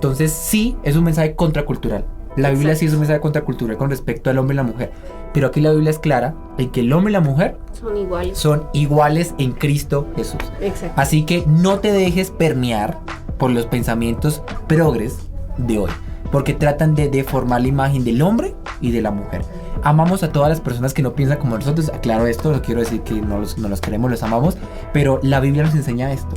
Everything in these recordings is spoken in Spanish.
Entonces sí, es un mensaje contracultural. La Biblia sí es un mensaje contracultural con respecto al hombre y la mujer. Pero aquí la Biblia es clara en que el hombre y la mujer son iguales en Cristo Jesús. Exacto. Así que no te dejes permear por los pensamientos progres de hoy, porque tratan de deformar la imagen del hombre y de la mujer. Amamos a todas las personas que no piensan como nosotros. Aclaro esto, no quiero decir que no los queremos, los amamos, pero la Biblia nos enseña esto.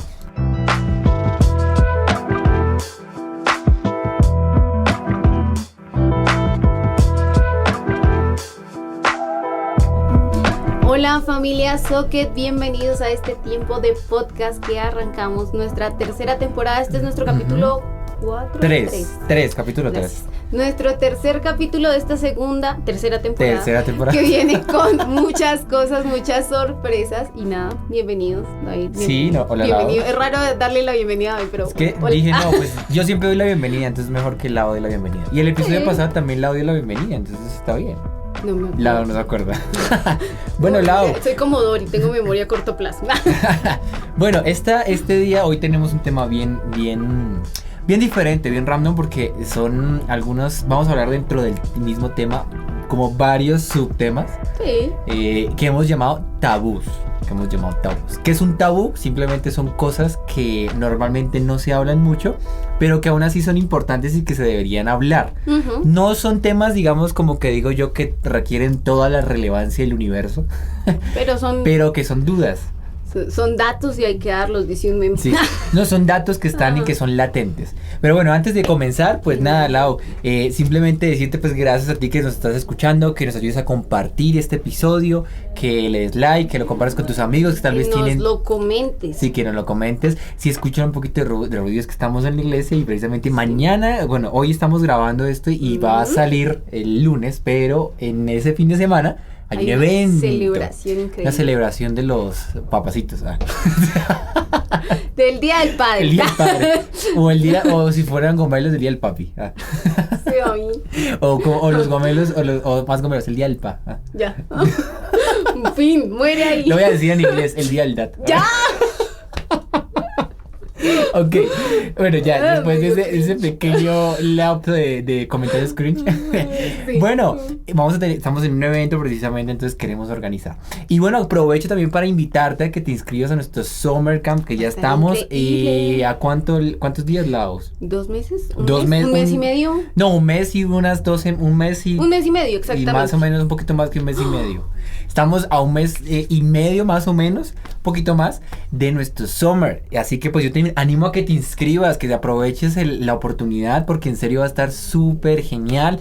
Hola familia Socket, bienvenidos a este tiempo de podcast que arrancamos nuestra tercera temporada. Este es nuestro capítulo 4. 3, capítulo 3. Nuestro tercer capítulo de esta tercera temporada. Que viene con muchas cosas, muchas sorpresas. Y nada, bienvenidos, David. Sí, no, hola. Bienvenido. Es raro darle la bienvenida a David, pero... Es que dije, no, pues yo siempre doy la bienvenida, entonces mejor que Lau dé la bienvenida. Y el episodio pasado también Lau dio la bienvenida, entonces está bien. No me acuerdo. Lau no se acuerda. Bueno, Lau. Soy como Dory, tengo memoria a corto plazo. Bueno, este día, hoy tenemos un tema bien diferente, bien random, porque son algunos, vamos a hablar dentro del mismo tema, como varios subtemas, sí. Que hemos llamado tabús. ¿Qué es un tabú? Simplemente son cosas que normalmente no se hablan mucho, pero que aún así son importantes y que se deberían hablar. Uh-huh. No son temas, digamos, como que digo yo, que requieren toda la relevancia del universo, pero que son dudas. Son datos y hay que darlos, dice un meme. Sí. No, son datos que están y que son latentes. Pero bueno, antes de comenzar, pues nada, Lau, simplemente decirte pues gracias a ti que nos estás escuchando, que nos ayudes a compartir este episodio, que le des like, que lo compartas con tus amigos, que tal vez tienen... Que nos lo comentes. Sí, que nos lo comentes. Si escuchan un poquito de ruido, es que estamos en la iglesia y precisamente mañana, bueno, hoy estamos grabando esto y va a salir el lunes, pero en ese fin de semana... Hay un evento. Celebración increíble. Una celebración de los papacitos. Del Día del Padre. El Día del Padre. O si fueran gomelos, el Día del Papi. Sí, a mí. O los gomelos, o más gomelos, el Día del Pa. Ya. En fin, muere ahí. Lo voy a decir en inglés, el Día del Dad. ¡Ya! Ok, bueno, ya, después de ese pequeño lapso de comentarios cringe. Sí. Bueno, estamos en un evento precisamente, entonces queremos organizar. Y bueno, aprovecho también para invitarte a que te inscribas a nuestro Summer Camp, que ya estamos. ¿A cuántos días, Laos? 2 meses. ¿Un mes y medio? No, un mes y unas 12, un mes y medio, exactamente. Y más o menos un poquito más que un mes y medio. Estamos a un mes y medio más o menos, un poquito más, de nuestro Summer. Así que pues yo te animo a que te inscribas, que aproveches la oportunidad, porque en serio va a estar súper genial.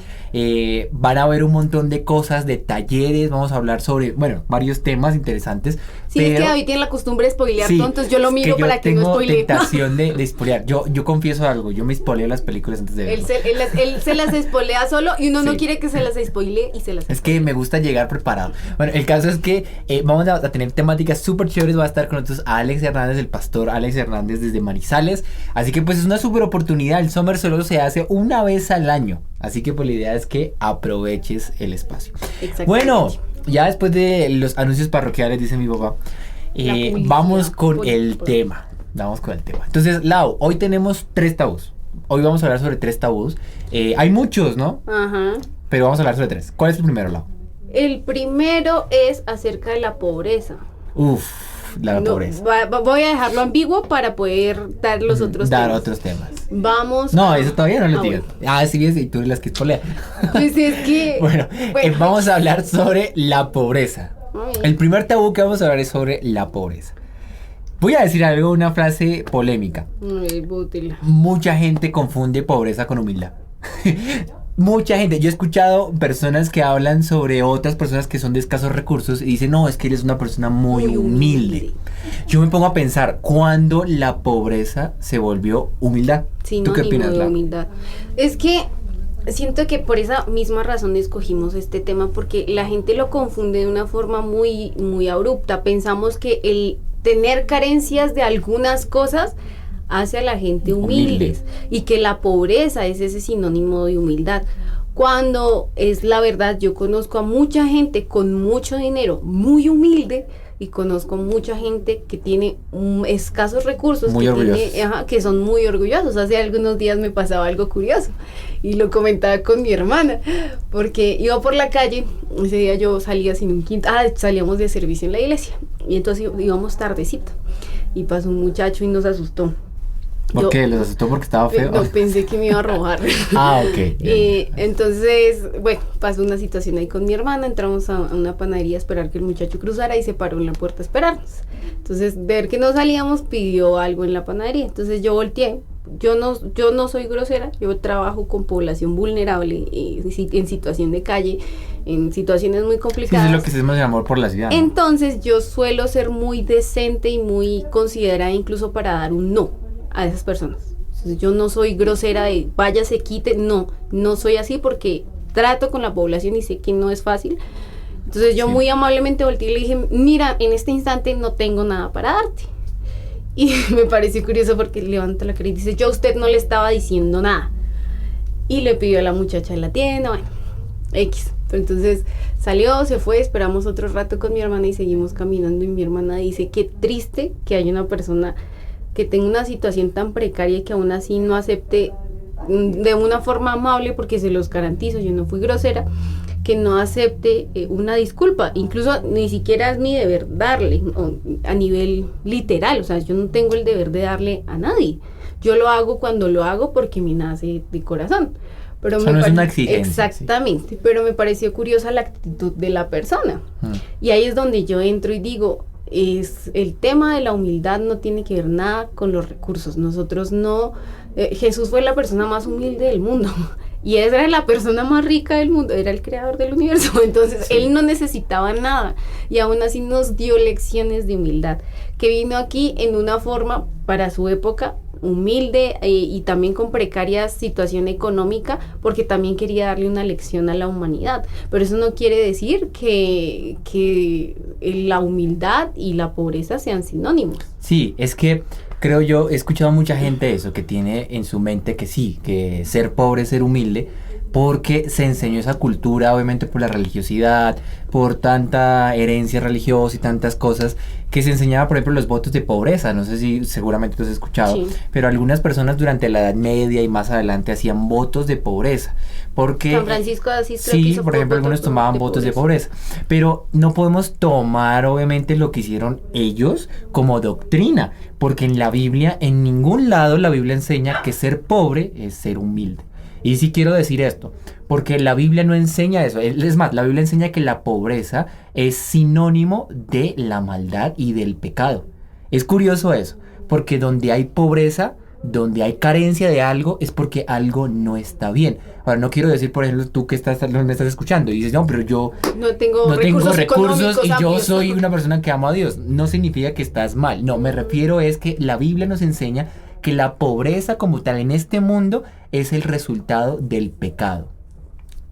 Van a haber un montón de cosas, de talleres, vamos a hablar sobre, bueno, varios temas interesantes. Sí, pero, es que David tiene la costumbre de spoilear, sí, entonces yo lo miro para que no spoilee. Tengo tentación de spoilear. Yo confieso algo, yo me spoileo las películas antes de verlas. Él se las spoilea solo y uno no quiere que se las spoilee y se las spoilea. Es que me gusta llegar preparado. Bueno, el caso es que vamos a tener temáticas súper chéveres. Va a estar con nosotros Alex Hernández, el pastor Alex Hernández desde Manizales. Así que pues es una súper oportunidad. El Summer solo se hace una vez al año. Así que pues la idea es que aproveches el espacio. Bueno, ya después de los anuncios parroquiales, dice mi papá, vamos con el tema. Entonces, Lau, hoy tenemos 3 tabús. Hoy vamos a hablar sobre 3 tabús. Hay muchos, ¿no? Ajá. Pero vamos a hablar sobre 3. ¿Cuál es el primero, Lau? El primero es acerca de la pobreza. La pobreza. Voy a dejarlo ambiguo para poder dar los otros temas. Otros temas. Vamos. No, eso todavía no lo digas. Bueno. Sí, y tú eres las que spoilean. Pues es que... Bueno, vamos a hablar sobre la pobreza. El primer tabú que vamos a hablar es sobre la pobreza. Voy a decir algo, una frase polémica. Mucha gente confunde pobreza con humildad. Mucha gente, yo he escuchado personas que hablan sobre otras personas que son de escasos recursos y dicen, no, es que eres una persona muy humilde. Yo me pongo a pensar, ¿cuándo la pobreza se volvió humildad? ¿Tú qué opinas, de humildad? Es que siento que por esa misma razón escogimos este tema, porque la gente lo confunde de una forma muy, muy abrupta. Pensamos que el tener carencias de algunas cosas hace a la gente humildes y que la pobreza es ese sinónimo de humildad, cuando es la verdad. Yo conozco a mucha gente con mucho dinero muy humilde y conozco mucha gente que tiene escasos recursos, muy orgullosos, que son muy orgullosos. Hace algunos días me pasaba algo curioso y lo comentaba con mi hermana, porque iba por la calle, ese día yo salía sin un quinto, salíamos de servicio en la iglesia, y entonces íbamos tardecito, y pasó un muchacho y nos asustó. ¿Por qué? ¿Les asustó porque estaba feo? No, pensé que me iba a robar. Ok. Entonces, bueno, pasó una situación ahí con mi hermana, entramos a una panadería a esperar que el muchacho cruzara y se paró en la puerta a esperarnos. Entonces, de ver que no salíamos, pidió algo en la panadería. Entonces yo volteé. Yo no soy grosera, yo trabajo con población vulnerable, en situación de calle, en situaciones muy complicadas. Sí, es lo que se llama el amor por la ciudad, ¿no? Entonces yo suelo ser muy decente y muy considerada incluso para dar un no a esas personas. Entonces, yo no soy grosera de váyase, quite, no soy así porque trato con la población y sé que no es fácil. Entonces yo muy amablemente volteé y le dije, mira, en este instante no tengo nada para darte. Y me pareció curioso porque levanta la cara y dice, yo a usted no le estaba diciendo nada. Y le pidió a la muchacha de la tienda, bueno, X. Entonces salió, se fue, esperamos otro rato con mi hermana y seguimos caminando, y mi hermana dice, qué triste que haya una persona que tenga una situación tan precaria y que aún así no acepte de una forma amable, porque se los garantizo, yo no fui grosera, que no acepte una disculpa. Incluso ni siquiera es mi deber darle, a nivel literal, o sea, yo no tengo el deber de darle a nadie. Yo lo hago cuando lo hago porque me nace de corazón. Pero no es una exigencia. Exactamente, sí. Pero me pareció curiosa la actitud de la persona. Y ahí es donde yo entro y digo, el tema de la humildad no tiene que ver nada con los recursos. Nosotros no, Jesús fue la persona más humilde del mundo y era la persona más rica del mundo, era el creador del universo, entonces él no necesitaba nada y aún así nos dio lecciones de humildad, que vino aquí en una forma para su época humilde, y también con precaria situación económica, porque también quería darle una lección a la humanidad. Pero eso no quiere decir que la humildad y la pobreza sean sinónimos. Sí, es que creo yo, he escuchado a mucha gente eso, que tiene en su mente que sí, que ser pobre es ser humilde, porque se enseñó esa cultura, obviamente por la religiosidad, por tanta herencia religiosa y tantas cosas, que se enseñaba, por ejemplo, los votos de pobreza. No sé si seguramente tú has escuchado, sí, pero algunas personas durante la Edad Media y más adelante hacían votos de pobreza, porque San Francisco de Asís, sí, por ejemplo, algunos tomaban votos de pobreza, pero no podemos tomar obviamente lo que hicieron ellos como doctrina, porque en la Biblia, en ningún lado la Biblia enseña que ser pobre es ser humilde. Y sí quiero decir esto, porque la Biblia no enseña eso. Es más, la Biblia enseña que la pobreza es sinónimo de la maldad y del pecado. Es curioso eso, porque donde hay pobreza, donde hay carencia de algo, es porque algo no está bien. Ahora, no quiero decir, por ejemplo, tú que me estás escuchando y dices, no, pero yo no tengo recursos y yo soy una persona que amo a Dios. No significa que estás mal. No, me refiero es que la Biblia nos enseña que la pobreza como tal en este mundo es el resultado del pecado.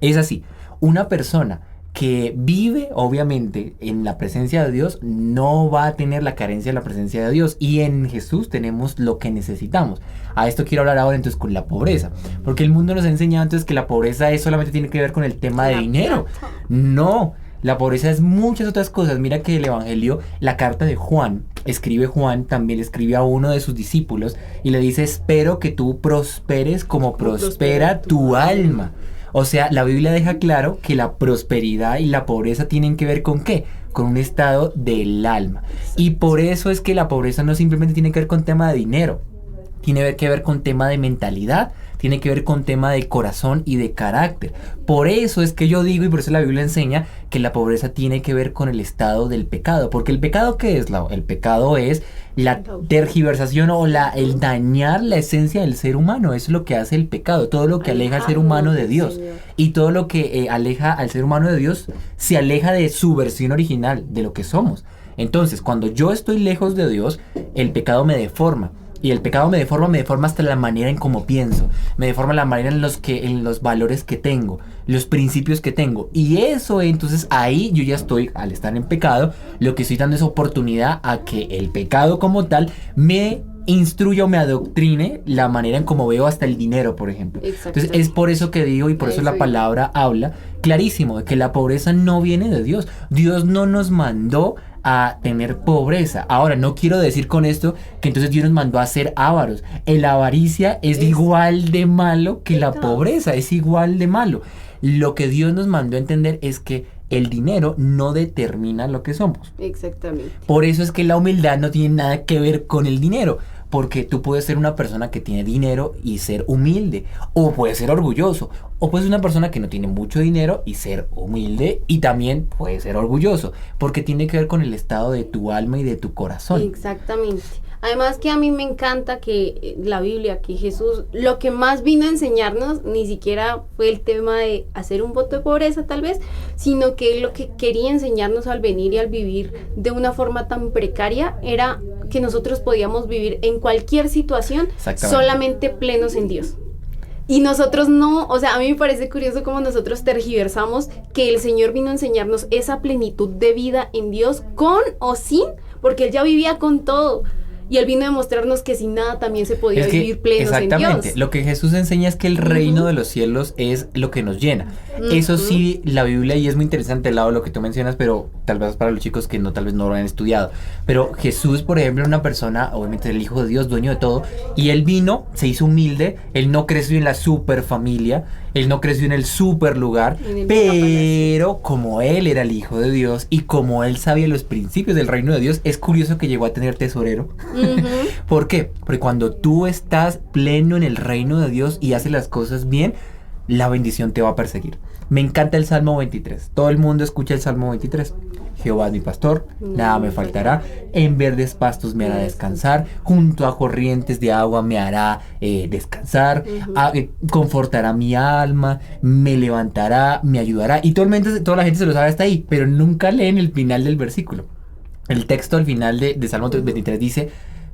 Es así, una persona que vive obviamente en la presencia de Dios no va a tener la carencia de la presencia de Dios, y en Jesús tenemos lo que necesitamos. A esto quiero hablar ahora entonces con la pobreza, porque el mundo nos ha enseñado entonces que la pobreza solamente tiene que ver con el tema de dinero. No, la pobreza es muchas otras cosas. Mira que el Evangelio, la carta de Juan, Juan también escribe a uno de sus discípulos y le dice, espero que tú prosperes como prospera tu alma. O sea, la Biblia deja claro que la prosperidad y la pobreza tienen que ver ¿con qué? Con un estado del alma. Y por eso es que la pobreza no simplemente tiene que ver con tema de dinero, tiene que ver con tema de mentalidad, tiene que ver con tema de corazón y de carácter. Por eso es que yo digo, y por eso la Biblia enseña que la pobreza tiene que ver con el estado del pecado. Porque el pecado, ¿qué es? El pecado es la tergiversación o el dañar la esencia del ser humano. Eso es lo que hace el pecado, todo lo que aleja al ser humano de Dios. Y todo lo que aleja al ser humano de Dios se aleja de su versión original, de lo que somos. Entonces, cuando yo estoy lejos de Dios, el pecado me deforma. Y el pecado me deforma hasta la manera en cómo pienso, me deforma la manera en los valores que tengo, los principios que tengo. Y eso, entonces ahí yo ya estoy, al estar en pecado, lo que estoy dando es oportunidad a que el pecado como tal me instruya o me adoctrine la manera en cómo veo hasta el dinero, por ejemplo. Entonces es por eso que digo, y por eso la palabra habla clarísimo de que la pobreza no viene de Dios. Dios no nos mandó a tener pobreza. Ahora, no quiero decir con esto que entonces Dios nos mandó a ser ávaros. La avaricia es igual de malo que la pobreza, es igual de malo. Lo que Dios nos mandó a entender es que el dinero no determina lo que somos. Exactamente. Por eso es que la humildad no tiene nada que ver con el dinero. Porque tú puedes ser una persona que tiene dinero y ser humilde, o puedes ser orgulloso, o puedes ser una persona que no tiene mucho dinero y ser humilde y también puedes ser orgulloso, porque tiene que ver con el estado de tu alma y de tu corazón. Exactamente. Además que a mí me encanta que la Biblia, que Jesús, lo que más vino a enseñarnos, ni siquiera fue el tema de hacer un voto de pobreza tal vez, sino que lo que quería enseñarnos al venir y al vivir de una forma tan precaria era que nosotros podíamos vivir en cualquier situación solamente plenos en Dios. Y nosotros no, o sea, a mí me parece curioso cómo nosotros tergiversamos que el Señor vino a enseñarnos esa plenitud de vida en Dios con o sin, porque Él ya vivía con todo. Y Él vino a mostrarnos que sin nada también se podía vivir plenos en Dios. Exactamente, lo que Jesús enseña es que el reino de los cielos es lo que nos llena. Eso sí, la Biblia, y es muy interesante el lado de lo que tú mencionas, pero tal vez para los chicos que tal vez no lo han estudiado. Pero Jesús, por ejemplo, era una persona, obviamente el Hijo de Dios, dueño de todo, y Él vino, se hizo humilde, Él no creció en la super familia, Él no creció en el super lugar, pero como Él era el Hijo de Dios y como Él sabía los principios del reino de Dios, es curioso que llegó a tener tesorero. ¿Por qué? Porque cuando tú estás pleno en el reino de Dios y haces las cosas bien, la bendición te va a perseguir. Me encanta el Salmo 23. Todo el mundo escucha el Salmo 23. Jehová es mi pastor, nada me faltará. En verdes pastos me hará descansar. Junto a corrientes de agua me hará descansar. Confortará mi alma, me levantará, me ayudará. Y toda la gente se lo sabe hasta ahí, pero nunca leen el final del versículo. El texto al final de Salmo 23 dice: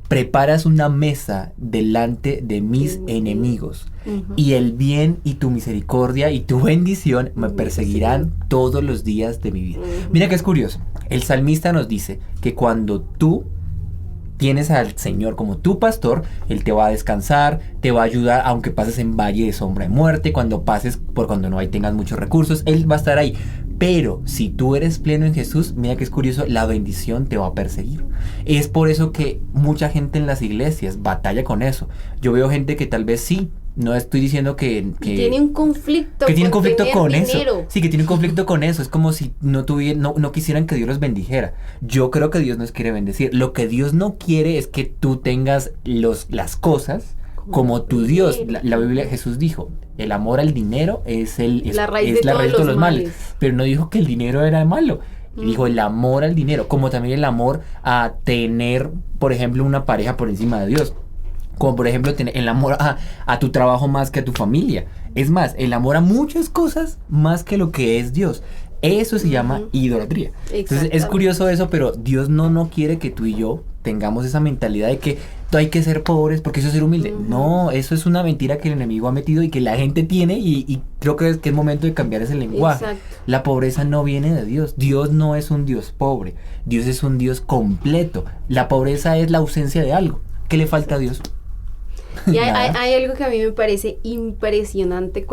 preparas una mesa delante de mis enemigos, y el bien y tu misericordia y tu bendición me perseguirán todos los días de mi vida. Mira que es curioso, el salmista nos dice que cuando tú tienes al Señor como tu pastor, Él te va a descansar, te va a ayudar aunque pases en valle de sombra de muerte, cuando pases por cuando no tengas muchos recursos, Él va a estar ahí. Pero si tú eres pleno en Jesús, mira que es curioso, la bendición te va a perseguir. Es por eso que mucha gente en las iglesias batalla con eso. Yo veo gente que tal vez sí, no estoy diciendo que tiene un conflicto. Que tiene un conflicto con dinero. eso. Sí, que tiene un conflicto con eso. Es como si no quisieran que Dios los bendijera. Yo creo que Dios nos quiere bendecir. Lo que Dios no quiere es que tú tengas las cosas como tu Dios. La Biblia, Jesús dijo: el amor al dinero es la raíz de todos los males. Pero no dijo que el dinero era malo. Dijo el amor al dinero, como también el amor a tener, por ejemplo, una pareja por encima de Dios. Como por ejemplo tener el amor a tu trabajo más que a tu familia. Es más, el amor a muchas cosas más que lo que es Dios. Eso se llama idolatría. Entonces es curioso eso, pero Dios no quiere que tú y yo tengamos esa mentalidad de que hay que ser pobres porque eso es ser humilde. No, eso es una mentira que el enemigo ha metido y que la gente tiene, y creo que es momento de cambiar ese lenguaje. La pobreza no viene de Dios. Dios no es un Dios pobre. Dios es un Dios completo. La pobreza es la ausencia de algo. ¿Qué le falta a Dios? Y hay algo que a mí me parece impresionante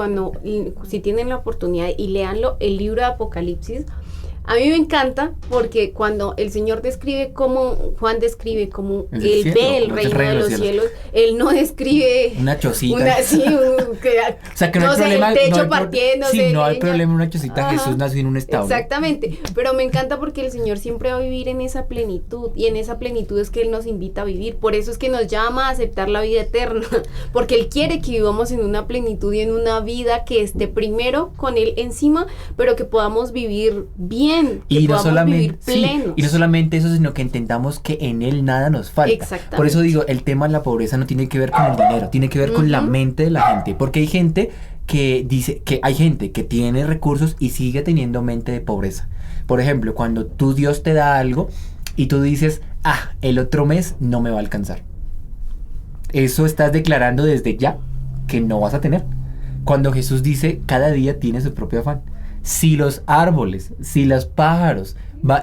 si tienen la oportunidad y léanlo, el libro de Apocalipsis. A mí me encanta porque cuando el Señor Juan describe cómo Él ve el reino de los cielos, Él no describe una chocita. O sea, que no hay problema, el techo partiéndose. Sí, no hay problema, una chocita. Jesús nació en un establo. Exactamente, pero me encanta porque el Señor siempre va a vivir en esa plenitud, y en esa plenitud es que Él nos invita a vivir. Por eso es que nos llama a aceptar la vida eterna, porque Él quiere que vivamos en una plenitud y en una vida que esté primero con Él encima, pero que podamos vivir bien. Y no solamente eso, sino que intentamos que en Él nada nos falta. Por eso digo, el tema de la pobreza no tiene que ver con el dinero, tiene que ver con la mente de la gente, porque hay gente que dice que hay gente que tiene recursos y sigue teniendo mente de pobreza. Por ejemplo, cuando Dios te da algo y tú dices: el otro mes no me va a alcanzar. Eso estás declarando desde ya que no vas a tener. Cuando Jesús dice: cada día tiene su propio afán. Si los árboles, si los pájaros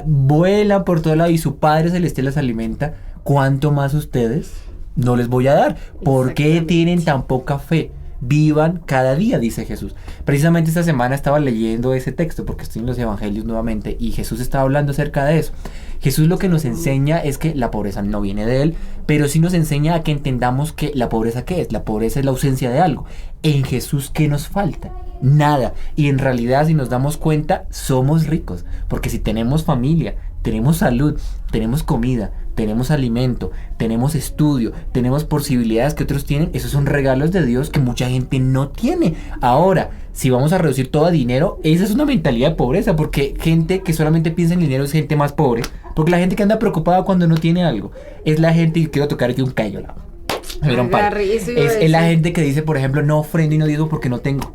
vuelan por todo lado y su Padre Celestial les alimenta, ¿cuánto más ustedes no les voy a dar? ¿Por qué tienen tan poca fe? vivan cada día, dice Jesús. Precisamente esta semana estaba leyendo ese texto porque estoy en los evangelios nuevamente y Jesús estaba hablando acerca de eso. Jesús lo que nos enseña es que la pobreza no viene de él, pero sí nos enseña a que entendamos que la pobreza, ¿qué es? La pobreza es la ausencia de algo. En Jesús, ¿qué nos falta? Nada. Y en realidad, si nos damos cuenta, somos ricos, porque si tenemos familia, tenemos salud, tenemos comida, tenemos alimento, tenemos estudio, tenemos posibilidades que otros tienen, esos son regalos de Dios que mucha gente no tiene. Ahora, si vamos a reducir todo a dinero, esa es una mentalidad de pobreza, porque gente que solamente piensa en dinero es gente más pobre, porque la gente que anda preocupada cuando no tiene algo, es la gente, y quiero tocar aquí un callo, es la gente que dice, por ejemplo, no ofrendo y no diezmo porque no tengo.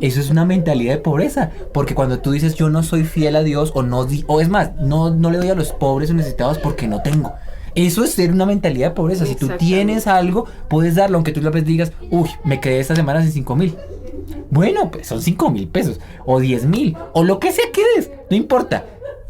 Eso es una mentalidad de pobreza, porque cuando tú dices yo no soy fiel a Dios o es más, no le doy a los pobres o necesitados porque no tengo. Eso es ser una mentalidad de pobreza. Si tú tienes algo, puedes darlo, aunque tú la vez digas, uy, me quedé esta semana sin 5,000. Bueno, pues son 5,000 pesos o 10,000 o lo que sea que des, no importa.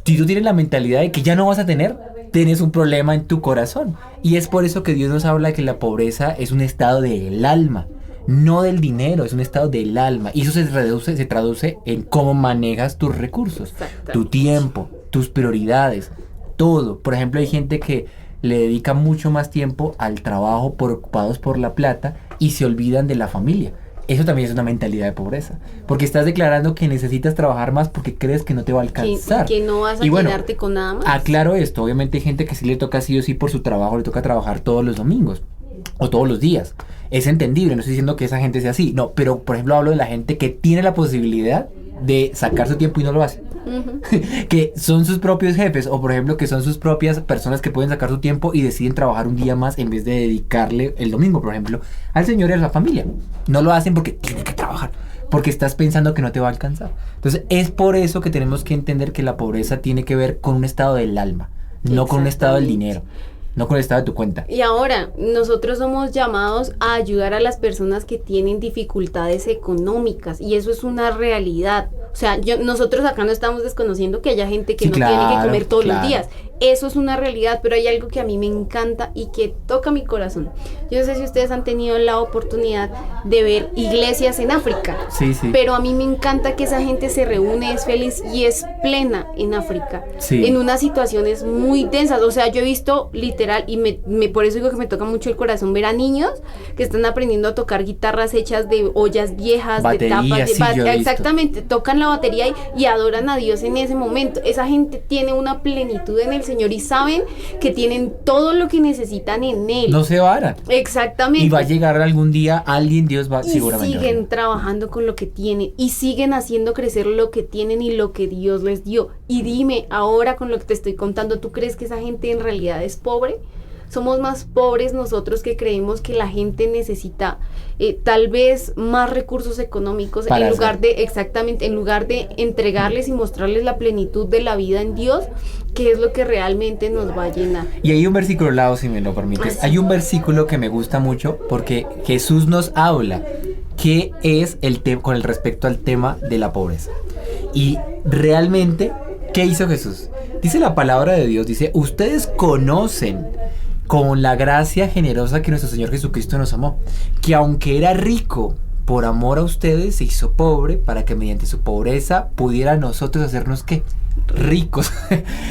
Si tú tienes la mentalidad de que ya no vas a tener, tienes un problema en tu corazón. Y es por eso que Dios nos habla de que la pobreza es un estado del alma, no del dinero, es un estado del alma. Y eso se traduce en cómo manejas tus recursos, tu tiempo, tus prioridades, todo. Por ejemplo, hay gente que le dedica mucho más tiempo al trabajo, preocupados por la plata, y se olvidan de la familia. Eso también es una mentalidad de pobreza, porque estás declarando que necesitas trabajar más porque crees que no te va a alcanzar. Que no vas a quedarte con nada más. Aclaro esto, obviamente hay gente que sí le toca sí o sí por su trabajo, le toca trabajar todos los domingos o todos los días. Es entendible, no estoy diciendo que esa gente sea así, no, pero por ejemplo hablo de la gente que tiene la posibilidad de sacar su tiempo y no lo hace. Que son sus propios jefes, o por ejemplo que son sus propias personas que pueden sacar su tiempo y deciden trabajar un día más en vez de dedicarle el domingo, por ejemplo, al Señor y a la familia. No lo hacen porque tienen que trabajar, porque estás pensando que no te va a alcanzar. Entonces es por eso que tenemos que entender que la pobreza tiene que ver con un estado del alma, no con un estado del dinero, no con el estado de tu cuenta. Y ahora, nosotros somos llamados a ayudar a las personas que tienen dificultades económicas, y eso es una realidad. O sea, nosotros acá no estamos desconociendo que haya gente que no tiene que comer todos los días. Eso es una realidad, pero hay algo que a mí me encanta y que toca mi corazón. Yo no sé si ustedes han tenido la oportunidad de ver iglesias en África. Sí. Pero a mí me encanta que esa gente se reúne, es feliz y es plena en África. Sí. En unas situaciones muy densas. O sea, yo he visto literal, y por eso digo que me toca mucho el corazón ver a niños que están aprendiendo a tocar guitarras hechas de ollas viejas, batería, de tapas. sí, Exactamente, tocan la batería y adoran a Dios en ese momento. Esa gente tiene una plenitud en el Señor y saben que tienen todo lo que necesitan en Él. No se varan. Exactamente. Y va a llegar algún día alguien, Dios va seguramente. Y siguen trabajando con lo que tienen y siguen haciendo crecer lo que tienen y lo que Dios les dio. Y dime, ahora con lo que te estoy contando, ¿tú crees que esa gente en realidad es pobre? Somos más pobres nosotros que creemos que la gente necesita tal vez más recursos económicos en lugar de entregarles y mostrarles la plenitud de la vida en Dios, que es lo que realmente nos va a llenar. Y hay un versículo al lado, si me lo permites. Hay un versículo que me gusta mucho porque Jesús nos habla que es con el respecto al tema de la pobreza. Y realmente, ¿qué hizo Jesús? Dice la palabra de Dios, dice, ustedes conocen con la gracia generosa que nuestro Señor Jesucristo nos amó, que aunque era rico, por amor a ustedes se hizo pobre para que mediante su pobreza pudiera nosotros hacernos ¿qué? Ricos.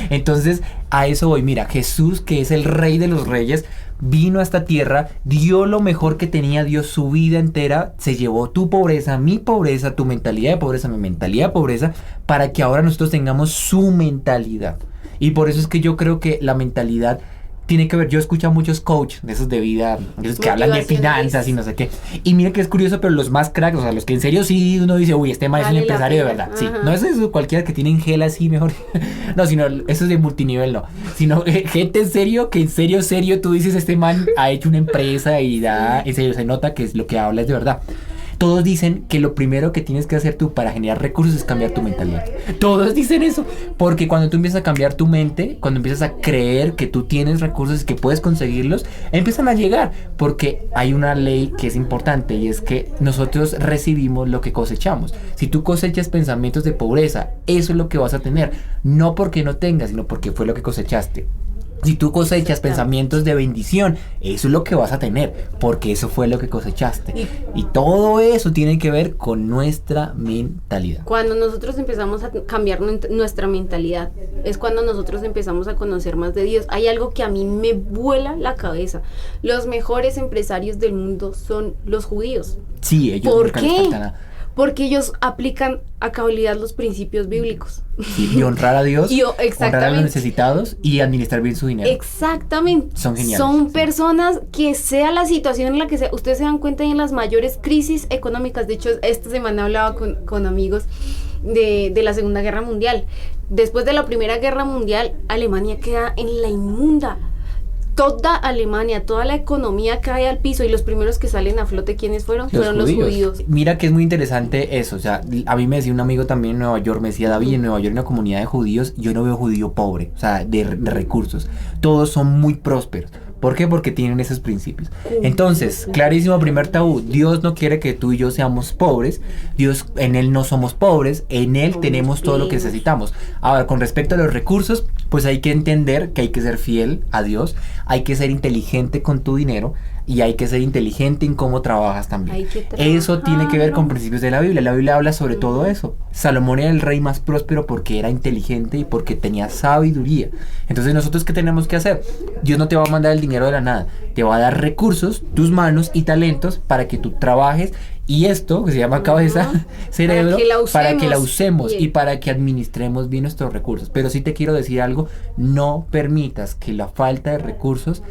Entonces a eso voy. Mira, Jesús, que es el Rey de los Reyes, vino a esta tierra, dio lo mejor que tenía, dio su vida entera, se llevó tu pobreza, mi pobreza, tu mentalidad de pobreza, mi mentalidad de pobreza, para que ahora nosotros tengamos su mentalidad. Y por eso es que yo creo que la mentalidad tiene que ver, yo escucho a muchos coaches de esos de vida, de esos que hablan de finanzas y no sé qué, y mira que es curioso, pero los más cracks, o sea, los que en serio sí uno dice, uy, este man es un empresario de verdad, sí, no es eso, cualquiera que tiene gel así mejor, no, sino, eso es de multinivel, no, sino gente en serio, que en serio, tú dices, este man ha hecho una empresa y da, en serio, se nota que es lo que habla es de verdad. Todos dicen que lo primero que tienes que hacer tú para generar recursos es cambiar tu mentalidad. Todos dicen eso, porque cuando tú empiezas a cambiar tu mente, cuando empiezas a creer que tú tienes recursos y que puedes conseguirlos, empiezan a llegar, porque hay una ley que es importante y es que nosotros recibimos lo que cosechamos. Si tú cosechas pensamientos de pobreza, eso es lo que vas a tener, no porque no tengas, sino porque fue lo que cosechaste. Si tú cosechas pensamientos de bendición, eso es lo que vas a tener, porque eso fue lo que cosechaste. Y todo eso tiene que ver con nuestra mentalidad. Cuando nosotros empezamos a cambiar nuestra mentalidad, es cuando nosotros empezamos a conocer más de Dios. Hay algo que a mí me vuela la cabeza. Los mejores empresarios del mundo son los judíos. Sí, ellos ¿Por nunca les qué? falta nada. Porque ellos aplican a cabalidad los principios bíblicos. Sí, y honrar a Dios, honrar a los Exactamente. necesitados y administrar bien su dinero. Exactamente. Son geniales. Son Sí. personas que sea la situación en la que sea, ustedes se dan cuenta en las mayores crisis económicas. De hecho, esta semana hablaba con amigos de la Segunda Guerra Mundial. Después de la Primera Guerra Mundial, Alemania queda en la inmunda. Toda Alemania, toda la economía cae al piso y los primeros que salen a flote, ¿quiénes fueron? Fueron los judíos. Mira que es muy interesante eso, o sea, a mí me decía un amigo también en Nueva York, me decía David, en Nueva York hay una comunidad de judíos, yo no veo judío pobre, o sea, de recursos, todos son muy prósperos. ¿Por qué? Porque tienen esos principios. Entonces, clarísimo, primer tabú, Dios no quiere que tú y yo seamos pobres, Dios, en Él no somos pobres, en Él tenemos todo lo que necesitamos. Ahora, con respecto a los recursos, pues hay que entender que hay que ser fiel a Dios, hay que ser inteligente con tu dinero y hay que ser inteligente en cómo trabajas también. Eso tiene que ver con principios de la Biblia. La Biblia habla sobre todo eso. Salomón era el rey más próspero porque era inteligente y porque tenía sabiduría. Entonces, ¿nosotros qué tenemos que hacer? Dios no te va a mandar el dinero de la nada, te va a dar recursos, tus manos y talentos para que tú trabajes. Y esto, que se llama cabeza, cerebro, para que la usemos y para que administremos bien nuestros recursos. Pero sí te quiero decir algo, no permitas que la falta de recursos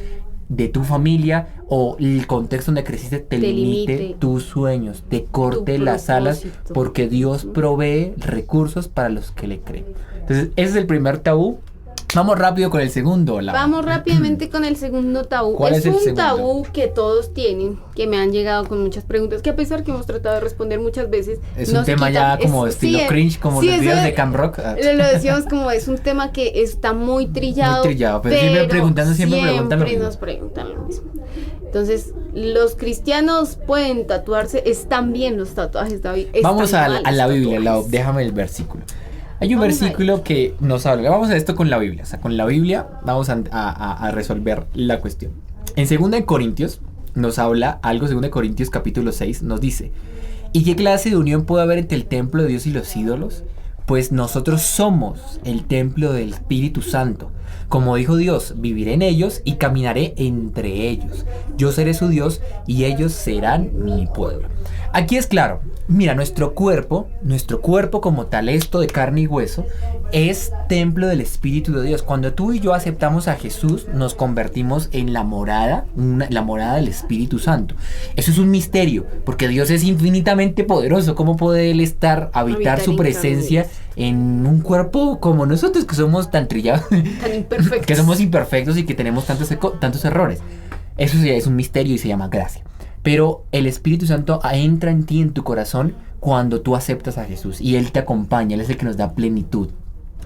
de tu familia o el contexto donde creciste te limite tus sueños, te corte las alas, porque Dios provee recursos para los que le creen. Entonces, ese es el primer tabú. Vamos rápido con el segundo. Vamos rápidamente con el segundo tabú. ¿Cuál es el segundo? Tabú que todos tienen, que me han llegado con muchas preguntas, que a pesar que hemos tratado de responder muchas veces, es un tema ya como estilo cringe, como los videos de Camp Rock. Lo decíamos como es un tema que está muy trillado. Muy trillado, pero siempre preguntan lo mismo. Nos preguntan lo mismo. Entonces, los cristianos pueden tatuarse, están bien los tatuajes, David. Vamos a la Biblia, déjame el versículo. Hay un versículo que nos habla, vamos a esto con la Biblia, o sea, con la Biblia vamos a resolver la cuestión. En 2 Corintios nos habla algo, 2 Corintios capítulo 6 nos dice: ¿y qué clase de unión puede haber entre el templo de Dios y los ídolos? Pues nosotros somos el templo del Espíritu Santo. Como dijo Dios, viviré en ellos y caminaré entre ellos. Yo seré su Dios y ellos serán mi pueblo. Aquí es claro, mira, nuestro cuerpo como tal, esto de carne y hueso, es templo del Espíritu de Dios. Cuando tú y yo aceptamos a Jesús, nos convertimos en la morada del Espíritu Santo. Eso es un misterio, porque Dios es infinitamente poderoso. ¿Cómo puede Él habitar su presencia en un cuerpo como nosotros, que somos tan trillados, tan imperfectos, que somos imperfectos y que tenemos tantos errores? Eso sí es un misterio y se llama gracia. Pero el Espíritu Santo entra en ti, en tu corazón, cuando tú aceptas a Jesús y Él te acompaña, Él es el que nos da plenitud.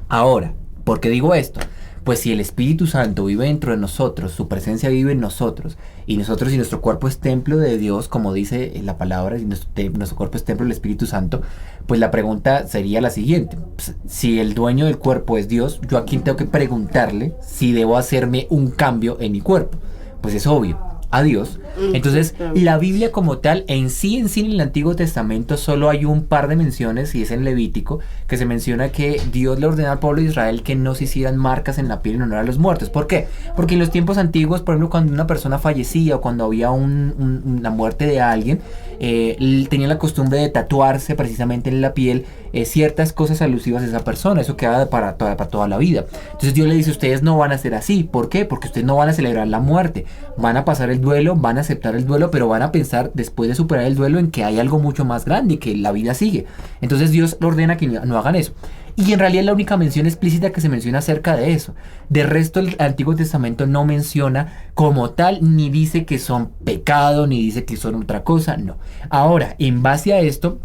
Ahora, ¿por qué digo esto? Pues si el Espíritu Santo vive dentro de nosotros, su presencia vive en nosotros, y nuestro cuerpo es templo de Dios, como dice la palabra, y nuestro cuerpo es templo del Espíritu Santo, pues la pregunta sería la siguiente: pues, si el dueño del cuerpo es Dios, ¿yo a quién tengo que preguntarle si debo hacerme un cambio en mi cuerpo? Pues es obvio, a Dios. Entonces, la Biblia como tal, en sí en el Antiguo Testamento solo hay un par de menciones, y es en Levítico, que se menciona que Dios le ordenó al pueblo de Israel que no se hicieran marcas en la piel en honor a los muertos. ¿Por qué? Porque en los tiempos antiguos, por ejemplo, cuando una persona fallecía o cuando había la muerte de alguien, tenía la costumbre de tatuarse precisamente en la piel ciertas cosas alusivas a esa persona. Eso queda para toda la vida. Entonces Dios le dice: ustedes no van a ser así. ¿Por qué? Porque ustedes no van a celebrar la muerte, van a pasar el duelo, van a aceptar el duelo, pero van a pensar, después de superar el duelo, en que hay algo mucho más grande y que la vida sigue. Entonces Dios le ordena que no hagan eso. Y en realidad es la única mención explícita que se menciona acerca de eso. De resto, el Antiguo Testamento no menciona como tal, ni dice que son pecado, ni dice que son otra cosa, no. Ahora, en base a esto,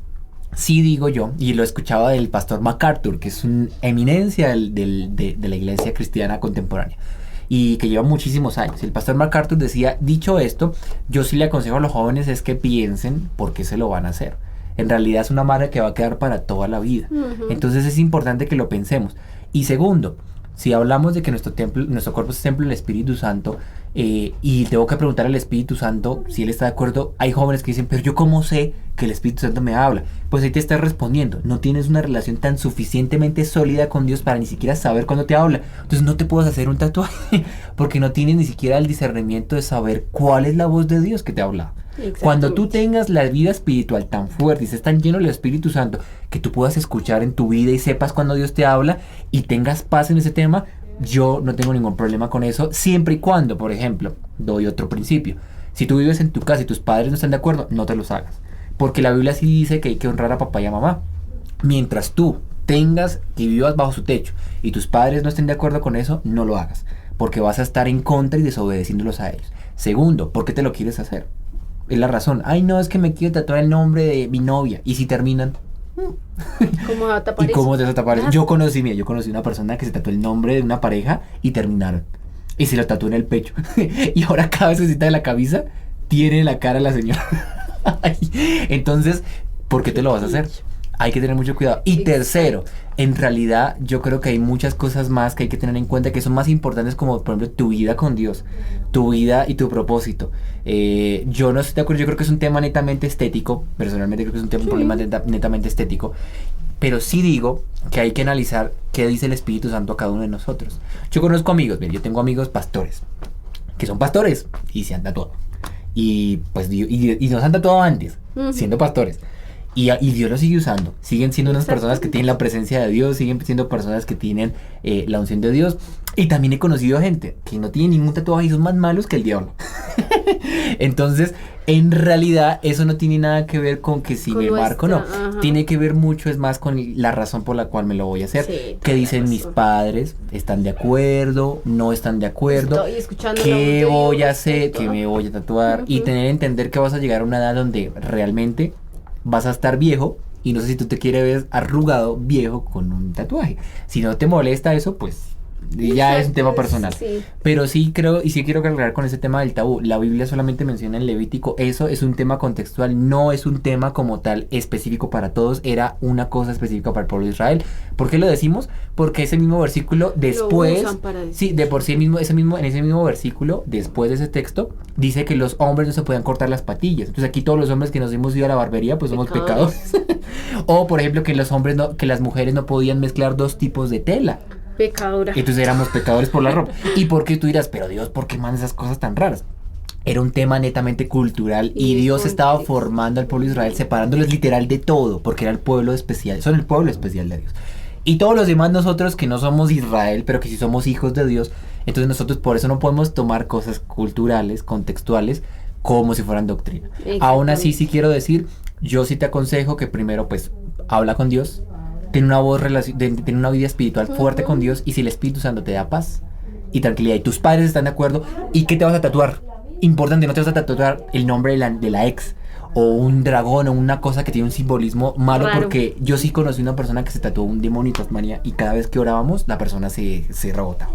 sí digo yo, y lo escuchaba del pastor MacArthur, que es una eminencia de la iglesia cristiana contemporánea, y que lleva muchísimos años. El pastor MacArthur decía: dicho esto, yo sí le aconsejo a los jóvenes es que piensen por qué se lo van a hacer. En realidad es una marca que va a quedar para toda la vida. Entonces es importante que lo pensemos. Y segundo, Si hablamos de que nuestro templo, nuestro cuerpo es templo del Espíritu Santo, y tengo que preguntar al Espíritu Santo si él está de acuerdo, hay jóvenes que dicen, pero yo cómo sé que el Espíritu Santo me habla. Pues ahí te está respondiendo, no tienes una relación tan suficientemente sólida con Dios para ni siquiera saber cuándo te habla. Entonces no te puedes hacer un tatuaje porque no tienes ni siquiera el discernimiento de saber cuál es la voz de Dios que te habla. Cuando tú tengas la vida espiritual tan fuerte y estés tan lleno del Espíritu Santo que tú puedas escuchar en tu vida y sepas cuando Dios te habla y tengas paz en ese tema, yo no tengo ningún problema con eso, siempre y cuando, por ejemplo, doy otro principio. Si tú vives en tu casa y tus padres no están de acuerdo, no te los hagas. Porque la Biblia sí dice que hay que honrar a papá y a mamá. Mientras tú tengas y vivas bajo su techo y tus padres no estén de acuerdo con eso, no lo hagas. Porque vas a estar en contra y desobedeciéndolos a ellos. Segundo, ¿por qué te lo quieres hacer? Es la razón. Ay, no, es que me quiero tatuar el nombre de mi novia. ¿Y si terminan? ¿Cómo va a tapar ¿Y cómo te vas a tapar? Ah. Yo conocí una persona que se tatuó el nombre de una pareja y terminaron. Y se lo tatuó en el pecho. Y ahora cada vez que se quita de la camisa, tiene la cara de la señora. Entonces, ¿por qué te lo vas a hacer? Hay que tener mucho cuidado. Y tercero, en realidad yo creo que hay muchas cosas más que hay que tener en cuenta que son más importantes, como por ejemplo tu vida con Dios, tu vida y tu propósito. Yo no estoy de acuerdo, yo creo que es un tema netamente estético, personalmente creo que es un problema netamente estético, pero sí digo que hay que analizar qué dice el Espíritu Santo a cada uno de nosotros. Yo conozco amigos, yo tengo amigos pastores, que son pastores y se han tatuado. Y pues y nos han tatuado antes, siendo pastores. Y Dios lo sigue usando. Siguen siendo unas personas que tienen la presencia de Dios, siguen siendo personas que tienen la unción de Dios. Y también he conocido gente que no tiene ningún tatuaje y son más malos que el diablo. Entonces, en realidad, eso no tiene nada que ver con que si me marco o no. Ajá. Tiene que ver mucho, es más con la razón por la cual me lo voy a hacer. Sí, ¿Qué dicen mis padres? ¿Están de acuerdo? ¿No están de acuerdo? Estoy escuchando ¿Qué la voz de voy a Dios, hacer? exacto. ¿Qué me voy a tatuar? Y tener que entender que vas a llegar a una edad donde realmente vas a estar viejo. Y no sé si tú te quieres ver arrugado, viejo, con un tatuaje. Si no te molesta eso, pues ya es un tema personal. Sí. Pero sí creo, y sí quiero aclarar con ese tema del tabú. La Biblia solamente menciona en Levítico. Eso es un tema contextual, no es un tema como tal específico para todos. Era una cosa específica para el pueblo de Israel. ¿Por qué lo decimos? Porque ese mismo versículo después, Lo usan para decir. sí, de por sí mismo, en ese mismo versículo, después de ese texto, dice que los hombres no se podían cortar las patillas. Entonces aquí todos los hombres que nos hemos ido a la barbería, pues somos pecadores. O por ejemplo que las mujeres no podían mezclar dos tipos de tela. Pecadora. Entonces éramos pecadores por la ropa. ¿Y por qué tú dirás, pero Dios, ¿por qué manda esas cosas tan raras? Era un tema netamente cultural y Dios estaba formando al pueblo de Israel, separándoles literal de todo, porque era el pueblo especial, son el pueblo especial de Dios. Y todos los demás nosotros que no somos Israel, pero que sí somos hijos de Dios, entonces nosotros por eso no podemos tomar cosas culturales, contextuales, como si fueran doctrina. Aún así sí quiero decir, yo sí te aconsejo que primero pues habla con Dios, ten una ten una vida espiritual fuerte con Dios, y si el Espíritu Santo te da paz y tranquilidad y tus padres están de acuerdo, ¿y qué te vas a tatuar? Importante, no te vas a tatuar el nombre de la ex o un dragón o una cosa que tiene un simbolismo malo, Raro. porque yo sí conocí una persona que se tatuó un demonio y Tasmania y cada vez que orábamos la persona se rebota.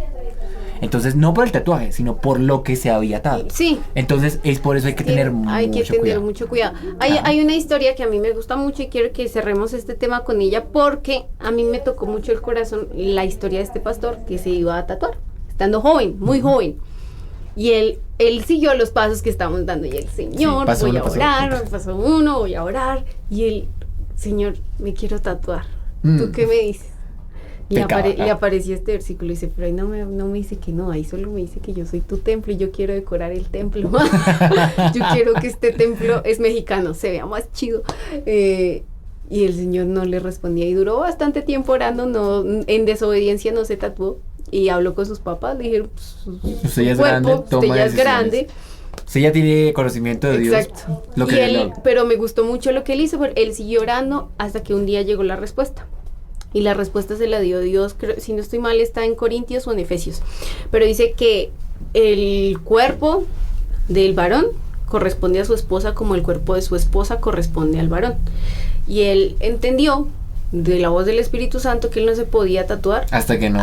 Entonces no por el tatuaje, sino por lo que se había atado. Sí. Entonces es por eso hay que tener mucho cuidado. Hay una historia que a mí me gusta mucho y quiero que cerremos este tema con ella porque a mí me tocó mucho el corazón la historia de este pastor que se iba a tatuar, estando joven, muy joven. Y él siguió los pasos que estamos dando y el Señor, sí, voy a orar, paso uno, voy a orar. Y el Señor, me quiero tatuar. ¿Tú qué me dices? Y le apareció este versículo y dice, pero ahí no me dice que no, ahí solo me dice que yo soy tu templo y yo quiero decorar el templo. Yo quiero que este templo es mexicano, se vea más chido. Y el Señor no le respondía y duró bastante tiempo orando, en desobediencia no se tatuó. Y habló con sus papás, le dijeron, pues, usted ya es grande, usted ya es grande. Sí, ya tiene conocimiento de Exacto. Dios. Pero me gustó mucho lo que él hizo, porque él siguió orando hasta que un día llegó la respuesta. Y la respuesta se la dio Dios, si no estoy mal, está en Corintios o en Efesios. Pero dice que el cuerpo del varón corresponde a su esposa como el cuerpo de su esposa corresponde al varón. Y él entendió de la voz del Espíritu Santo que él no se podía tatuar hasta que no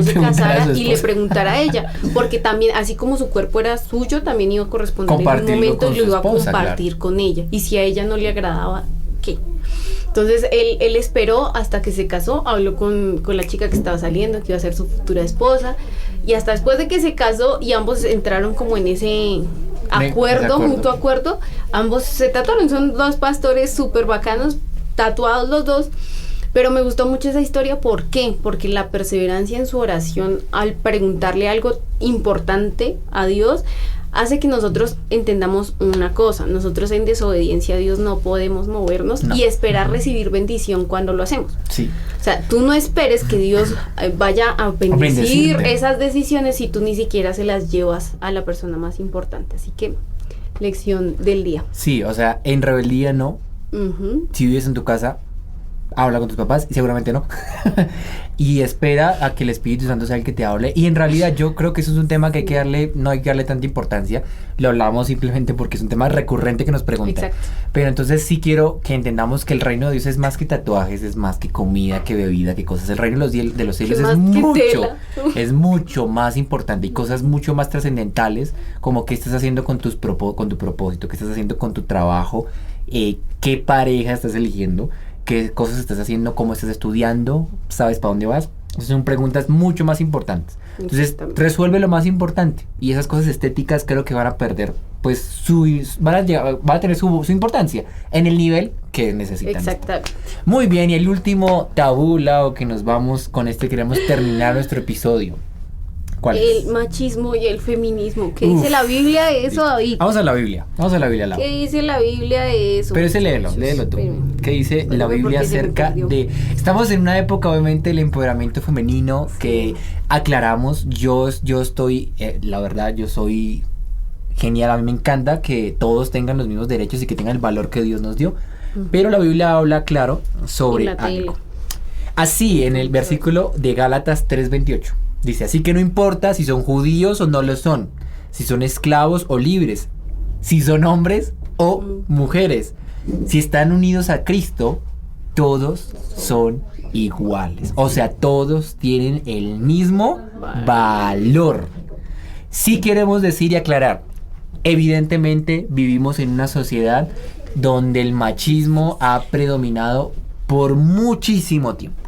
se casara y le preguntara a ella, porque también así como su cuerpo era suyo, también iba a corresponder en un momento y lo iba a compartir con ella, y si a ella no le agradaba, ¿qué? Entonces él esperó hasta que se casó, habló con la chica que estaba saliendo, que iba a ser su futura esposa, y hasta después de que se casó y ambos entraron como en ese acuerdo, mutuo acuerdo, ambos se tatuaron, son dos pastores súper bacanos, tatuados los dos. Pero me gustó mucho esa historia, ¿por qué? Porque la perseverancia en su oración al preguntarle algo importante a Dios hace que nosotros entendamos una cosa: nosotros en desobediencia a Dios no podemos movernos y esperar recibir bendición cuando lo hacemos. Sí. O sea, tú no esperes que Dios vaya a bendecir esas decisiones si tú ni siquiera se las llevas a la persona más importante. Así que, lección del día. Sí, o sea, en rebeldía no. Si vives en tu casa, habla con tus papás, y seguramente no. Y espera a que el Espíritu Santo sea el que te hable. Y en realidad yo creo que eso es un tema que no hay que darle tanta importancia. Lo hablamos simplemente porque es un tema recurrente que nos preguntan. Exacto. Pero entonces sí quiero que entendamos que el reino de Dios es más que tatuajes, es más que comida, que bebida, que cosas. El reino de los cielos es mucho más importante, y cosas mucho más trascendentales, como qué estás haciendo con tu propósito, qué estás haciendo con tu trabajo, qué pareja estás eligiendo, qué cosas estás haciendo, cómo estás estudiando, sabes para dónde vas. Esas son preguntas mucho más importantes. Entonces resuelve lo más importante, y esas cosas estéticas creo que van a perder, pues van a tener su importancia en el nivel que necesitan. Exactamente. Muy bien, y el último tabú, Lau, que nos vamos con queremos terminar nuestro episodio. ¿Cuál es? El machismo y el feminismo. ¿Qué dice la Biblia de eso, David? Vamos a la Biblia, Lau. ¿Qué dice la Biblia de eso? Pero ese léelo tú. ¿Qué dice la Biblia acerca de...? Estamos en una época, obviamente, del empoderamiento femenino, que aclaramos. Yo estoy, la verdad, yo soy genial. A mí me encanta que todos tengan los mismos derechos y que tengan el valor que Dios nos dio. Pero la Biblia habla, claro, sobre algo. Así, en el versículo de Gálatas 3:28. Dice: así que no importa si son judíos o no lo son, si son esclavos o libres, si son hombres o mujeres, si están unidos a Cristo, todos son iguales. O sea, todos tienen el mismo valor. Sí queremos decir y aclarar, evidentemente vivimos en una sociedad donde el machismo ha predominado por muchísimo tiempo.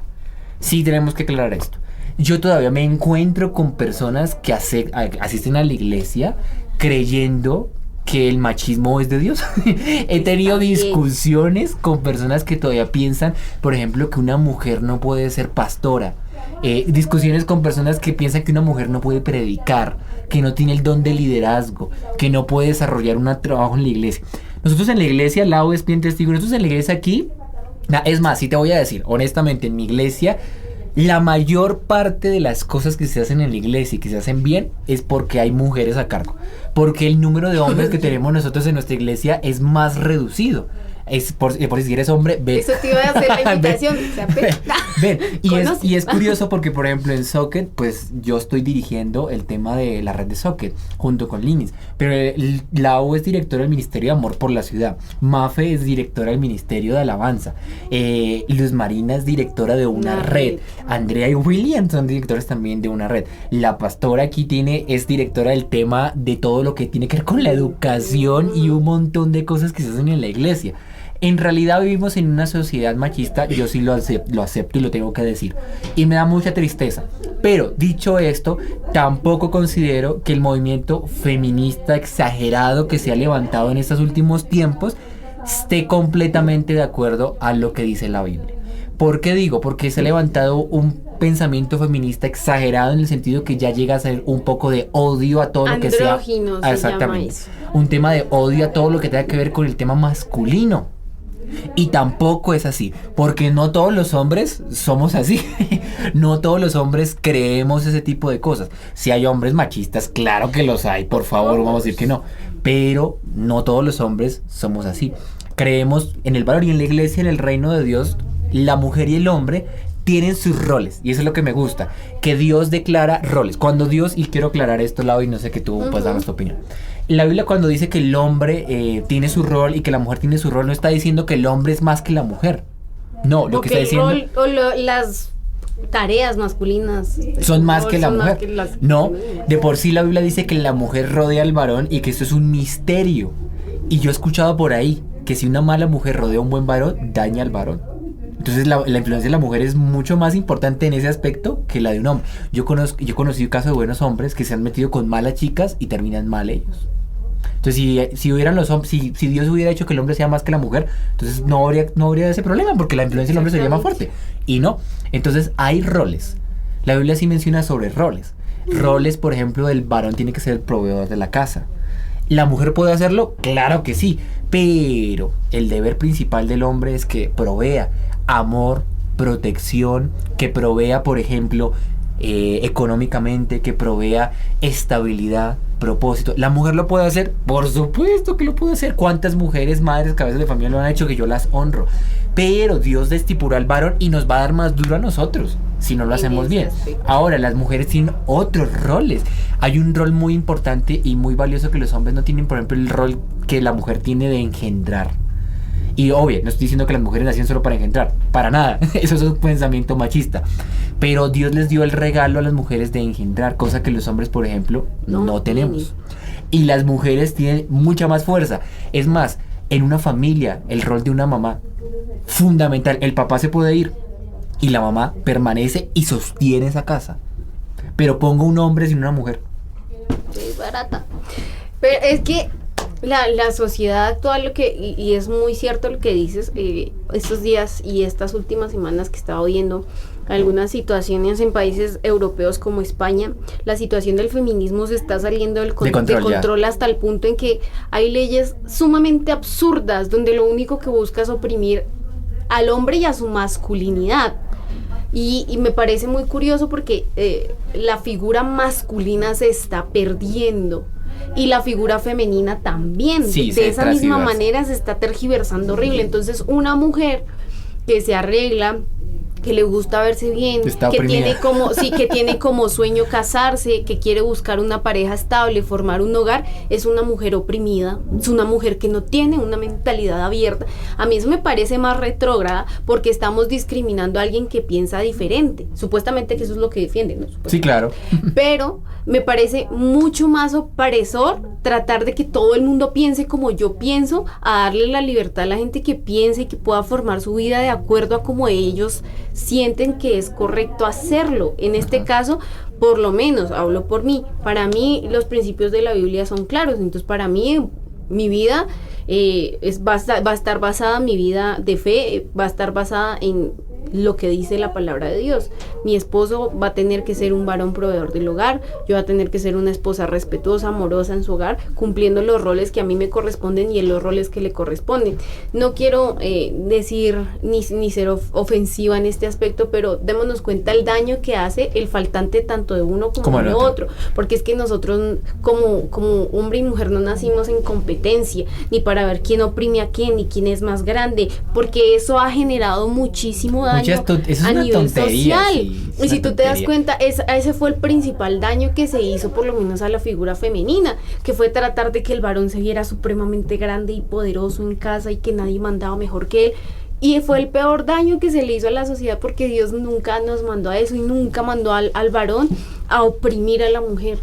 Sí tenemos que aclarar esto. Yo todavía me encuentro con personas que asisten a la iglesia creyendo que el machismo es de Dios. He tenido discusiones con personas que todavía piensan, por ejemplo, que una mujer no puede ser pastora. Discusiones con personas que piensan que una mujer no puede predicar, que no tiene el don de liderazgo, que no puede desarrollar un trabajo en la iglesia. Nosotros en la iglesia, Lau es bien testigo, nosotros en la iglesia aquí, es más, sí te voy a decir, honestamente, en mi iglesia, la mayor parte de las cosas que se hacen en la iglesia y que se hacen bien es porque hay mujeres a cargo. Porque el número de hombres que tenemos nosotros en nuestra iglesia es más reducido. Es por si eres hombre, ven. Eso te iba a hacer la invitación. Ven. Y es curioso porque, por ejemplo, en Socket, pues yo estoy dirigiendo el tema de la red de Socket junto con Linis. Pero Lau es directora del Ministerio de Amor por la Ciudad. Mafe es directora del Ministerio de Alabanza. Luz Marina es directora de una red. Andrea y William son directores también de una red. La pastora aquí es directora del tema de todo lo que tiene que ver con la educación y un montón de cosas que se hacen en la iglesia. En realidad vivimos en una sociedad machista, yo sí lo acepto y lo tengo que decir, y me da mucha tristeza. Pero dicho esto, tampoco considero que el movimiento feminista exagerado que se ha levantado en estos últimos tiempos esté completamente de acuerdo a lo que dice la Biblia. ¿Por qué digo? Porque se ha levantado un pensamiento feminista exagerado en el sentido que ya llega a ser un poco de odio a todo lo que sea. Exactamente. Un tema de odio a todo lo que tenga que ver con el tema masculino. Y tampoco es así, porque no todos los hombres somos así. No todos los hombres creemos ese tipo de cosas. Si hay hombres machistas, claro que los hay, por favor, vamos a decir que no. Pero no todos los hombres somos así. Creemos en el valor, y en la iglesia, en el reino de Dios, la mujer y el hombre tienen sus roles, y eso es lo que me gusta, que Dios declara roles. Cuando Dios, y quiero aclarar esto, Lau, y no sé que tú puedas darnos tu opinión. La Biblia, cuando dice que el hombre tiene su rol y que la mujer tiene su rol, no está diciendo que el hombre es más que la mujer. No, lo que está diciendo... las tareas masculinas son más que la mujer. No, de por sí la Biblia dice que la mujer rodea al varón y que esto es un misterio. Y yo he escuchado por ahí que si una mala mujer rodea a un buen varón, daña al varón. Entonces la influencia de la mujer es mucho más importante en ese aspecto que la de un hombre. Yo he conocido casos de buenos hombres que se han metido con malas chicas y terminan mal ellos. Entonces si hubieran los hombres, si Dios hubiera hecho que el hombre sea más que la mujer, entonces no habría ese problema, porque la influencia del hombre sería más fuerte. Y no. Entonces hay roles. La Biblia sí menciona sobre roles. Roles, por ejemplo, el varón tiene que ser el proveedor de la casa. ¿La mujer puede hacerlo? Claro que sí. Pero el deber principal del hombre es que provea amor, protección, que provea, por ejemplo, económicamente, que provea estabilidad, propósito. ¿La mujer lo puede hacer? Por supuesto que lo puede hacer. ¿Cuántas mujeres, madres, cabezas de familia lo han hecho? Que yo las honro. Pero Dios estipuló al varón y nos va a dar más duro a nosotros si no lo hacemos bien. Ahora, las mujeres tienen otros roles. Hay un rol muy importante y muy valioso que los hombres no tienen, por ejemplo, el rol que la mujer tiene de engendrar. Y obvio, no estoy diciendo que las mujeres nacían solo para engendrar, para nada, eso es un pensamiento machista. Pero Dios les dio el regalo a las mujeres de engendrar, cosa que los hombres, por ejemplo, no tenemos. Y las mujeres tienen mucha más fuerza. Es más, en una familia, el rol de una mamá, fundamental. El papá se puede ir y la mamá permanece y sostiene esa casa. Pero pongo un hombre sin una mujer. Es barata. Pero es que la sociedad actual, y es muy cierto lo que dices, estos días y estas últimas semanas que estaba viendo algunas situaciones en países europeos como España, la situación del feminismo se está saliendo de control hasta el punto en que hay leyes sumamente absurdas donde lo único que busca es oprimir al hombre y a su masculinidad. Y me parece muy curioso porque la figura masculina se está perdiendo y la figura femenina también. Sí, de esa misma manera se está tergiversando horrible. Entonces una mujer que se arregla, que le gusta verse bien, que tiene como sueño casarse, que quiere buscar una pareja estable, formar un hogar, es una mujer oprimida, es una mujer que no tiene una mentalidad abierta. A mí eso me parece más retrógrada porque estamos discriminando a alguien que piensa diferente. Supuestamente que eso es lo que defienden, ¿no? Sí, claro. Pero me parece mucho más opresor tratar de que todo el mundo piense como yo pienso, a darle la libertad a la gente que piense y que pueda formar su vida de acuerdo a como ellos sienten que es correcto hacerlo. En este caso, por lo menos, hablo por mí. Para mí, los principios de la Biblia son claros. Entonces, para mí, mi vida va a estar basada, mi vida de fe va a estar basada en lo que dice la palabra de Dios. Mi esposo va a tener que ser un varón proveedor del hogar, yo voy a tener que ser una esposa respetuosa, amorosa en su hogar, cumpliendo los roles que a mí me corresponden y en los roles que le corresponden. No quiero decir ni ser ofensiva en este aspecto, pero démonos cuenta el daño que hace el faltante tanto de uno como de otro, porque es que nosotros como hombre y mujer no nacimos en competencia, ni para ver quién oprime a quién, ni quién es más grande, porque eso ha generado muchísimo daño a nivel social. Y si tú te das cuenta, ese fue el principal daño que se hizo por lo menos a la figura femenina, que fue tratar de que el varón se viera supremamente grande y poderoso en casa y que nadie mandaba mejor que él. Y fue el peor daño que se le hizo a la sociedad porque Dios nunca nos mandó a eso y nunca mandó al varón a oprimir a la mujer.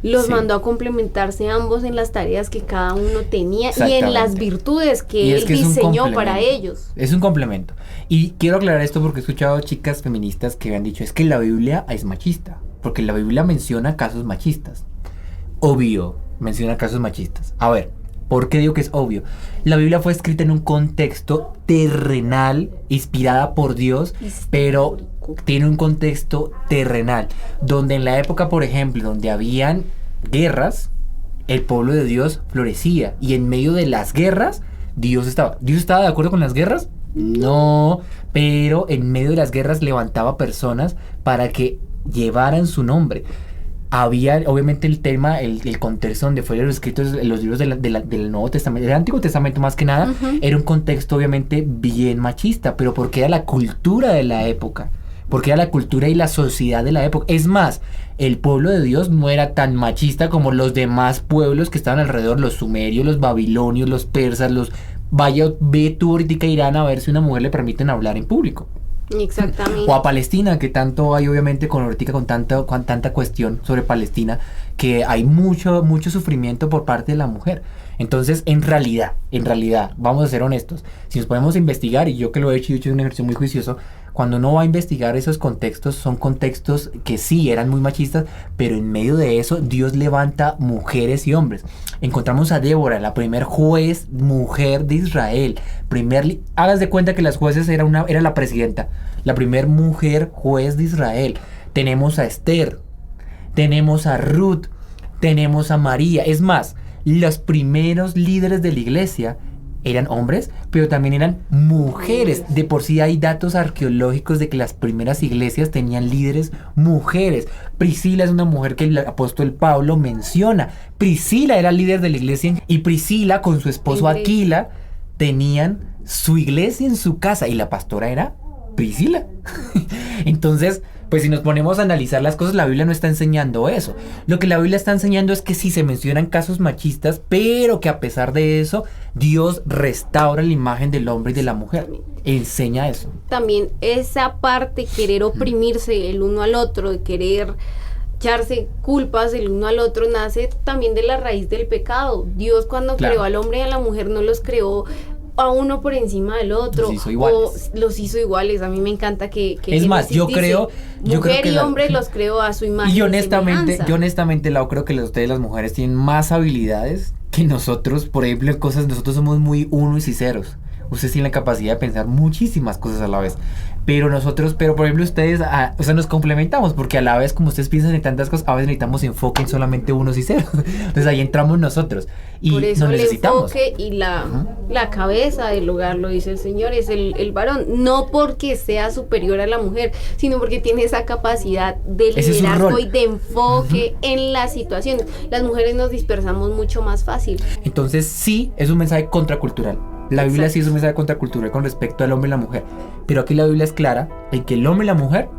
Los mandó a complementarse ambos en las tareas que cada uno tenía y en las virtudes que él diseñó para ellos. Es un complemento. Y quiero aclarar esto porque he escuchado chicas feministas que han dicho, es que la Biblia es machista, porque la Biblia menciona casos machistas. Obvio, menciona casos machistas. A ver, ¿por qué digo que es obvio? La Biblia fue escrita en un contexto terrenal, inspirada por Dios, pero tiene un contexto terrenal, donde en la época, por ejemplo, donde habían guerras, el pueblo de Dios florecía, y en medio de las guerras, Dios estaba de acuerdo con las guerras, no, pero en medio de las guerras levantaba personas para que llevaran su nombre. Había obviamente el tema, el contexto donde fueron escritos los libros del Nuevo Testamento, del Antiguo Testamento más que nada, era un contexto obviamente bien machista, pero porque era la cultura de la época, porque era la cultura y la sociedad de la época. Es más, el pueblo de Dios no era tan machista como los demás pueblos que estaban alrededor, los sumerios, los babilonios, los persas, ve tú ahorita a Irán a ver si a una mujer le permiten hablar en público. Exactamente. O a Palestina, que tanto hay obviamente con ahorita con tanta cuestión sobre Palestina, que hay mucho sufrimiento por parte de la mujer. Entonces, en realidad, vamos a ser honestos, si nos ponemos a investigar, y yo que lo he hecho un ejercicio muy juicioso, cuando uno va a investigar esos contextos, son contextos que sí eran muy machistas, pero en medio de eso Dios levanta mujeres y hombres. Encontramos a Débora, la primer juez mujer de Israel. Hagas de cuenta que las jueces era la presidenta, la primer mujer juez de Israel. Tenemos a Esther, tenemos a Ruth, tenemos a María. Es más, los primeros líderes de la iglesia eran hombres, pero también eran mujeres. De por sí hay datos arqueológicos de que las primeras iglesias tenían líderes mujeres. Priscila es una mujer que el apóstol Pablo menciona. Priscila era líder de la iglesia y Priscila con su esposo Aquila tenían su iglesia en su casa y la pastora era Priscila. Entonces, pues si nos ponemos a analizar las cosas, la Biblia no está enseñando eso. Lo que la Biblia está enseñando es que sí se mencionan casos machistas, pero que a pesar de eso, Dios restaura la imagen del hombre y de la mujer. Enseña eso. También esa parte, querer oprimirse el uno al otro, de querer echarse culpas el uno al otro, nace también de la raíz del pecado. Dios cuando creó al hombre y a la mujer no los creó a uno por encima del otro, los hizo iguales. A mí me encanta que es más, yo creo que y hombre los creó a su imagen. Y honestamente, Lau, creo que ustedes las mujeres tienen más habilidades que nosotros. Por ejemplo, en cosas, nosotros somos muy unos y ceros. Ustedes tienen la capacidad de pensar muchísimas cosas a la vez. Pero por ejemplo, ustedes, nos complementamos, porque a la vez, como ustedes piensan en tantas cosas, a veces necesitamos enfoque en solamente unos y ceros. Entonces ahí entramos nosotros. Y por eso nos necesitamos. El enfoque y la cabeza del hogar, lo dice el Señor, es el varón. No porque sea superior a la mujer, sino porque tiene esa capacidad de liderazgo y de enfoque en la situación. Las mujeres nos dispersamos mucho más fácil. Entonces sí, es un mensaje contracultural. La Biblia sí es un mensaje contracultural con respecto al hombre y la mujer. Pero aquí la Biblia es clara en que el hombre y la mujer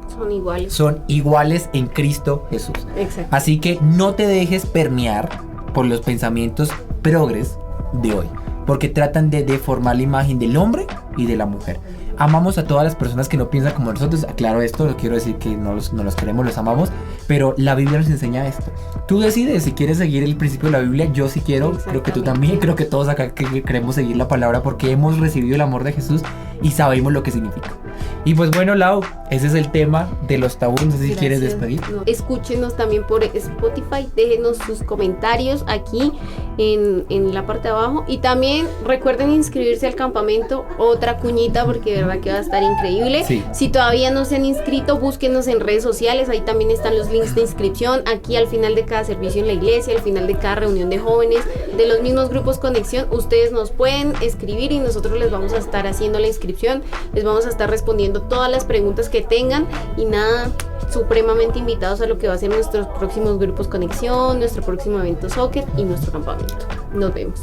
son iguales en Cristo Jesús. Exacto. Así que no te dejes permear por los pensamientos progres de hoy, porque tratan de deformar la imagen del hombre y de la mujer. Amamos a todas las personas que no piensan como nosotros. Aclaro esto, no quiero decir que no los queremos, los amamos, pero la Biblia nos enseña esto. Tú decides si quieres seguir el principio de la Biblia. Yo sí quiero, creo que tú también, creo que todos acá que queremos seguir la palabra porque hemos recibido el amor de Jesús y sabemos lo que significa. Y pues bueno, Lau, ese es el tema de los tabús. No sé si quieres despedir. No, escúchenos también por Spotify, déjenos sus comentarios aquí en la parte de abajo. Y también recuerden inscribirse al campamento, otra cuñita, porque de verdad que va a estar increíble. Sí. Si todavía no se han inscrito, búsquenos en redes sociales, ahí también están los links de inscripción. Aquí al final de cada servicio en la iglesia, al final de cada reunión de jóvenes, de los mismos grupos Conexión, ustedes nos pueden escribir y nosotros les vamos a estar haciendo la inscripción, les vamos a estar respondiendo todas las preguntas que tengan y nada, supremamente invitados a lo que va a ser nuestros próximos grupos Conexión, nuestro próximo evento Soccer y nuestro campamento. Nos vemos.